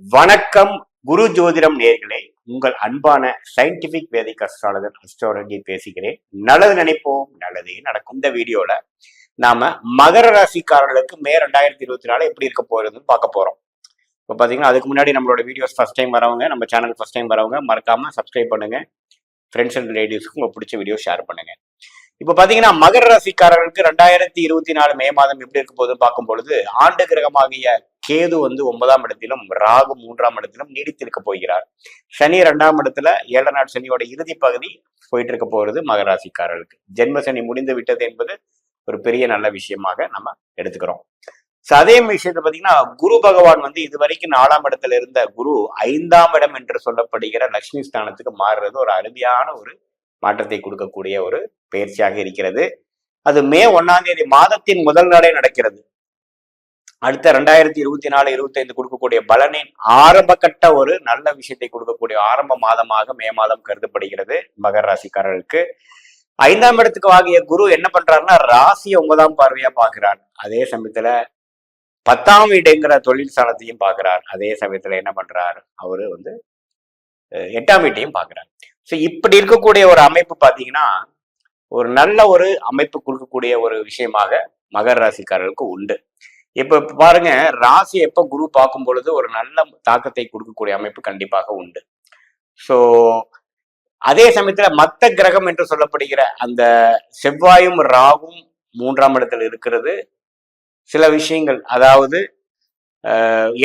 வணக்கம் குரு ஜோதிடம் நேர்களே, உங்கள் அன்பான சயின்டிபிக் வேதிக் அஸ்ட்ராலஜர் அஸ்ட்ராலஜி பேசுகிறேன். நல்லது நினைப்போம், நல்லதே நடக்கும். இந்த வீடியோல நாம மகர ராசிக்காரர்களுக்கு மே 2024 எப்படி இருக்க போறதுன்னு பார்க்க போறோம். இப்போ பாத்தீங்கன்னா அதுக்கு முன்னாடி நம்மளோட வீடியோஸ் ஃபர்ஸ்ட் டைம் வரவங்க, நம்ம சேனல் ஃபர்ஸ்ட் டைம் வரவங்க மறக்காம சப்ஸ்கிரைப் பண்ணுங்க. ஃப்ரெண்ட்ஸ் அண்ட் ரிலேட்டிவ்ஸ்க்கு உங்க பிடிச்ச வீடியோ ஷேர் பண்ணுங்க. இப்ப பாத்தீங்கன்னா மகர ராசிக்காரர்களுக்கு 2024 மே மாதம் எப்படி இருக்க போது பார்க்கும் பொழுது, ஆண்டு கிரகமாகிய கேது 9ஆம் இடத்திலும் ராகு 3ஆம் இடத்திலும் நீடித்திருக்க போகிறார். சனி 2ஆம் இடத்துல 7 நாள் சனியோட இறுதி பகுதி போயிட்டு இருக்க போறது மகர ராசிக்காரர்களுக்கு. ஜென்ம சனி முடிந்து விட்டது என்பது ஒரு பெரிய நல்ல விஷயமாக நம்ம எடுத்துக்கிறோம். அதே விஷயத்த பாத்தீங்கன்னா குரு பகவான் இது வரைக்கும் 4ஆம் இடத்துல இருந்த குரு 5ஆம் இடம் என்று சொல்லப்படுகிற லட்சுமி ஸ்தானத்துக்கு மாறுறது ஒரு அருமையான ஒரு மாற்றத்தை கொடுக்கக்கூடிய ஒரு பயிற்சியாக இருக்கிறது. அது மே 1ஆம் தேதி மாதத்தின் முதல் நாளே நடக்கிறது. அடுத்த 2024-25 கொடுக்கக்கூடிய பலனின் ஆரம்ப கட்ட ஒரு நல்ல விஷயத்தை கொடுக்கக்கூடிய ஆரம்ப மாதமாக மே மாதம் கருதப்படுகிறது மகர ராசிக்காரர்களுக்கு. 5ஆம் இடத்துக்கு ஆகிய குரு என்ன பண்றாருன்னா ராசியை 9ஆம் பார்வையா பார்க்கிறார். அதே சமயத்துல 10ஆம் வீடுங்கிற தொழில் ஸ்தானத்தையும் பார்க்கிறார். அதே சமயத்துல என்ன பண்றாரு, அவரு 8ஆம் வீட்டையும் பார்க்கிறார். ஸோ இப்படி இருக்கக்கூடிய ஒரு அமைப்பு பாத்தீங்கன்னா ஒரு நல்ல ஒரு அமைப்பு கொடுக்கக்கூடிய ஒரு விஷயமாக மகர ராசிக்காரர்களுக்கு உண்டு. இப்ப பாருங்க, ராசி எப்ப குரு பார்க்கும் பொழுது ஒரு நல்ல தாக்கத்தை கொடுக்கக்கூடிய அமைப்பு கண்டிப்பாக உண்டு. ஸோ அதே சமயத்துல மத்த கிரகம் என்று சொல்லப்படுகிற அந்த செவ்வாயும் ராகும் 3ஆம் இடத்துல இருக்கிறது சில விஷயங்கள், அதாவது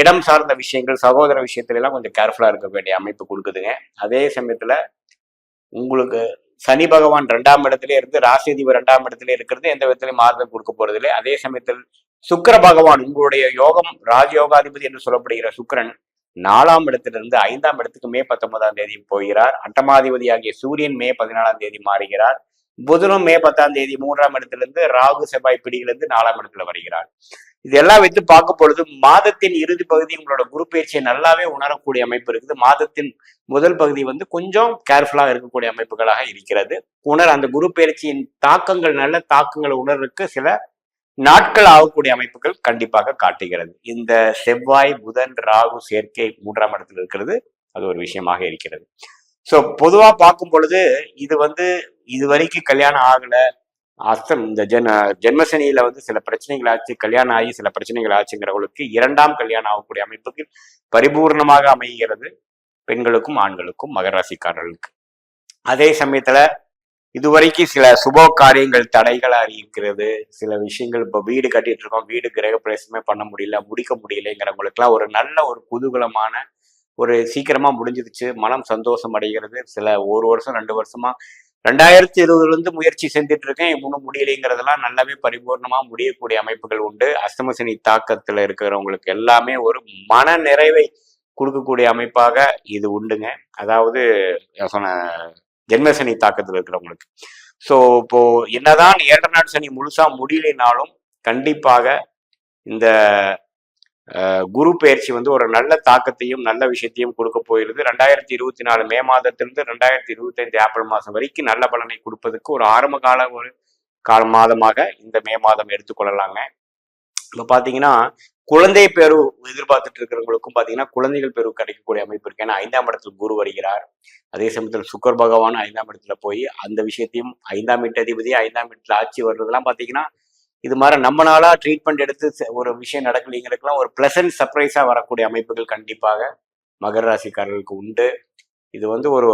இடம் சார்ந்த விஷயங்கள், சகோதர விஷயத்துல எல்லாம் கொஞ்சம் கேர்ஃபுல்லா இருக்க வேண்டிய அமைப்பு கொடுக்குதுங்க. அதே சமயத்துல உங்களுக்கு சனி பகவான் 2ஆம் இடத்துல இருந்து ராசிதிபதி 2ஆம் இடத்துல இருக்கிறது எந்த விதத்திலையும் மாறுதல் கொடுக்க போறது இல்லை. அதே சமயத்தில் சுக்கிர பகவான் உங்களுடைய யோகம் ராஜயோகாதிபதி என்று சொல்லப்படுகிற சுக்கிரன் 4ஆம் இடத்திலிருந்து 5ஆம் இடத்துக்கு மே 19ஆம் தேதி போகிறார். அட்டமாதிபதியாகிய சூரியன் மே 14ஆம் தேதி மாறுகிறார். புதனும் மே 10ஆம் தேதி 3ஆம் இடத்திலிருந்து ராகு செவ்வாய் பிடியிலிருந்து 4ஆம் இடத்துல வருகிறார். இதெல்லாம் வைத்து பார்க்கும் பொழுது மாதத்தின் இறுதி பகுதி உங்களோட குரு பயிற்சியை நல்லாவே உணரக்கூடிய அமைப்பு இருக்குது. மாதத்தின் முதல் பகுதி கொஞ்சம் கேர்ஃபுல்லா இருக்கக்கூடிய அமைப்புகளாக இருக்கிறது. அந்த குரு பயிற்சியின் தாக்கங்கள், நல்ல தாக்கங்களை உணர்றதுக்கு சில நாட்கள் ஆகக்கூடிய அமைப்புகள் கண்டிப்பாக காட்டுகிறது. இந்த செவ்வாய் புதன் ராகு சேர்க்கை 3ஆம் இடத்துல இருக்கிறது, அது ஒரு விஷயமாக இருக்கிறது. ஸோ பொதுவா பார்க்கும் பொழுது இது வரைக்கும் கல்யாணம் ஆகல, இந்த ஜென்மசனியில சில பிரச்சனைகள் ஆச்சு, கல்யாணம் ஆகி சில பிரச்சனைகள் ஆச்சுங்கிறவங்களுக்கு 2ஆம் கல்யாணம் ஆகக்கூடிய அமைப்புக்கு பரிபூர்ணமாக அமைகிறது பெண்களுக்கும் ஆண்களுக்கும் மகர ராசிக்காரர்களுக்கு. அதே சமயத்துல இதுவரைக்கும் சில சுப காரியங்கள் தடைகளா இருக்கிறது. சில விஷயங்கள் இப்ப வீடு கட்டிட்டு இருக்கோம், வீடு கிரக பிரவேசமே பண்ண முடியல, முடிக்க முடியலைங்கிறவங்களுக்கு எல்லாம் ஒரு நல்ல ஒரு குதூகலமான ஒரு சீக்கிரமா முடிஞ்சிருச்சு, மனம் சந்தோஷம் அடைகிறது. சில 1 வருஷம் 2 வருஷமா 2020 முயற்சி செஞ்சுட்டு இருக்கேன், இன்னும் முடியலைங்கிறதெல்லாம் நல்லாவே பரிபூர்ணமா முடியக்கூடிய அமைப்புகள் உண்டு. அஷ்டமசனி தாக்கத்துல இருக்கிறவங்களுக்கு எல்லாமே ஒரு மன நிறைவை கொடுக்கக்கூடிய அமைப்பாக இது உண்டுங்க. அதாவது சொன்ன ஜென்மசனி தாக்கத்துல இருக்கிறவங்களுக்கு. ஸோ இப்போ என்னதான் 7 நாள் சனி முழுசா முடியலைனாலும் கண்டிப்பாக இந்த குரு பயிற்சி ஒரு நல்ல தாக்கத்தையும் நல்ல விஷயத்தையும் கொடுக்க போயிருது. 2024 மே மாதத்திலிருந்து 2025 ஏப்ரல் மாதம் வரைக்கும் நல்ல பலனை கொடுப்பதற்கு ஒரு ஆரம்ப கால மாதமாக இந்த மே மாதம் எடுத்துக்கொள்ளலாங்க. இப்ப பாத்தீங்கன்னா குழந்தை பேரு எதிர்பார்த்துட்டு இருக்கிறவங்களுக்கும் பாத்தீங்கன்னா குழந்தைகள் பேரு கிடைக்கக்கூடிய அமைப்பு இருக்கு. ஏன்னா 5ஆம் இடத்துல குரு வருகிறார். அதே சமயத்தில் சுக்கர் பகவான் 5ஆம் இடத்துல போய் அந்த விஷயத்தையும் 5ஆம் வீட்டு அதிபதி 5ஆம் வீட்டுல ஆட்சி வர்றதெல்லாம் பாத்தீங்கன்னா இது மாதிரி நம்ம நாளா ட்ரீட்மெண்ட் எடுத்து ஒரு விஷயம் நடக்கலைங்கிறதுக்கெல்லாம் ஒரு பிளசன்ட் சர்ப்ரைஸா வரக்கூடிய அமைப்புகள் கண்டிப்பாக மகர ராசிக்காரர்களுக்கு உண்டு. இது ஒரு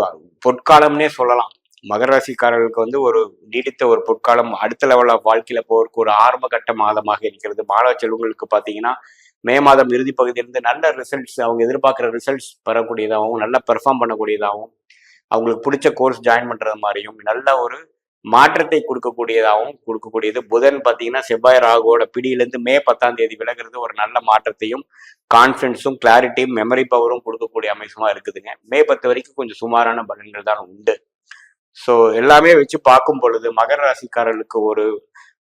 பொற்காலம்னே சொல்லலாம். மகர ராசிக்காரர்களுக்கு ஒரு நீடித்த ஒரு பொற்காலம், அடுத்த லெவல் ஆஃப் வாழ்க்கையில போறதுக்கு ஒரு ஆரம்ப கட்ட மாதமாக இருக்கிறது. மாணவ செல்வங்களுக்கு பாத்தீங்கன்னா மே மாதம் இறுதி பகுதியிலிருந்து நல்ல ரிசல்ட்ஸ், அவங்க எதிர்பார்க்குற ரிசல்ட்ஸ் பெறக்கூடியதாகவும் நல்லா பெர்ஃபார்ம் பண்ணக்கூடியதாகவும் அவங்களுக்கு பிடிச்ச கோர்ஸ் ஜாயின் பண்றது மாதிரியும் நல்ல ஒரு மாற்றத்தை கொடுக்கக்கூடியது. புதன் பாத்தீங்கன்னா செவ்வாய் ராகுவோட பிடியிலிருந்து மே 10ஆம் தேதி விலகிறது ஒரு நல்ல மாற்றத்தையும் கான்பிடன்ஸும் கிளாரிட்டியும் மெமரி பவரும் கொடுக்கக்கூடிய அமைப்புமா இருக்குதுங்க. மே 10 வரைக்கும் கொஞ்சம் சுமாரான பலன்கள் தான் உண்டு. ஸோ எல்லாமே வச்சு பார்க்கும் பொழுது மகர ராசிக்காரர்களுக்கு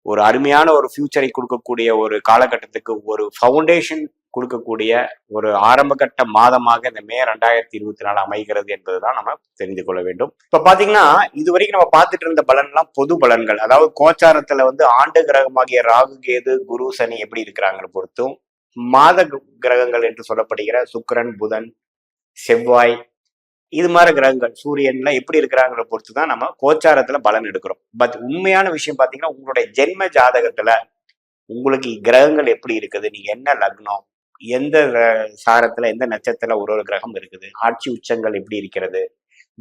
ஒரு அருமையான ஒரு ஃபியூச்சரை கொடுக்கக்கூடிய ஒரு காலகட்டத்துக்கு ஒரு ஃபவுண்டேஷன் கொடுக்கக்கூடிய ஒரு ஆரம்ப கட்ட மாதமாக இந்த மே 2024 அமைகிறது என்பதுதான் நம்ம தெரிந்து கொள்ள வேண்டும். இப்ப பாத்தீங்கன்னா இது வரைக்கும் நம்ம பார்த்துட்டு இருந்த பலன்லாம் பொது பலன்கள், அதாவது கோச்சாரத்துல ஆண்டு கிரகமாகிய ராகு கேது குரு சனி எப்படி இருக்கிறாங்கன்னு பொறுத்தும், மாத கிரகங்கள் என்று சொல்லப்படுகிற சுக்கிரன், புதன், செவ்வாய், இது மாதிரி கிரகங்கள், சூரியன்ல எப்படி இருக்கிறாங்கிற பொறுத்து தான் நம்ம கோச்சாரத்துல பலன் எடுக்கிறோம். பட் உண்மையான விஷயம் பாத்தீங்கன்னா, உங்களுடைய ஜென்ம ஜாதகத்துல உங்களுக்கு கிரகங்கள் எப்படி இருக்குது, நீங்க என்ன லக்னம், எந்த சாரத்துல எந்த நட்சத்திரத்துல ஒரு கிரகம் இருக்குது, ஆட்சி உச்சங்கள் எப்படி இருக்கிறது,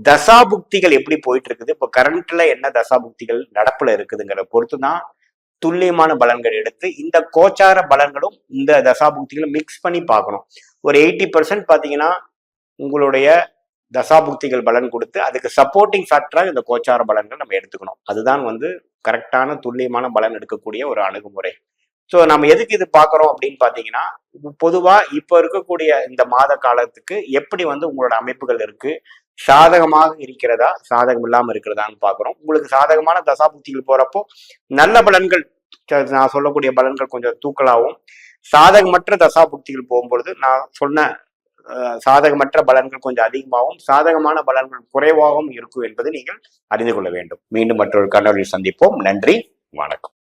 தசாபுக்திகள் எப்படி போயிட்டு இருக்குது, இப்போ கரண்ட்ல என்ன தசாபுக்திகள் நடப்புல இருக்குதுங்கிற பொறுத்து தான் துல்லியமான பலன்கள் எடுத்து இந்த கோச்சார பலன்களும் இந்த தசாபுக்திகளும் மிக்ஸ் பண்ணி பார்க்கணும். ஒரு 80% பாத்தீங்கன்னா உங்களுடைய தசாபுக்திகள் பலன் கொடுத்து அதுக்கு சப்போர்ட்டிங் ஃபேக்டரா இந்த கோச்சார பலன்கள் நம்ம எடுத்துக்கணும். அதுதான் கரெக்டான துல்லியமான பலன் எடுக்கக்கூடிய ஒரு அணுகுமுறை. ஸோ நம்ம எதுக்கு இது பார்க்குறோம் அப்படின்னு பார்த்தீங்கன்னா, பொதுவா இப்போ இருக்கக்கூடிய இந்த மாத காலத்துக்கு எப்படி உங்களோட அமைப்புகள் இருக்கு, சாதகமாக இருக்கிறதா, சாதகம் இல்லாம இருக்கிறதான்னு பார்க்குறோம். உங்களுக்கு சாதகமான தசாபுக்திகள் போறப்போ நல்ல பலன்கள், நான் சொல்லக்கூடிய பலன்கள் கொஞ்சம் தூக்கலாகவும், சாதகமற்ற தசாபுக்திகள் போகும்பொழுது நான் சொன்ன சாதகமற்ற பலன்கள் கொஞ்சம் அதிகமாகவும், சாதகமான பலன்கள் குறைவாகவும் இருக்கும் என்பதை நீங்கள் அறிந்து கொள்ள வேண்டும். மீண்டும் மற்றொரு காணொளியில் சந்திப்போம். நன்றி, வணக்கம்.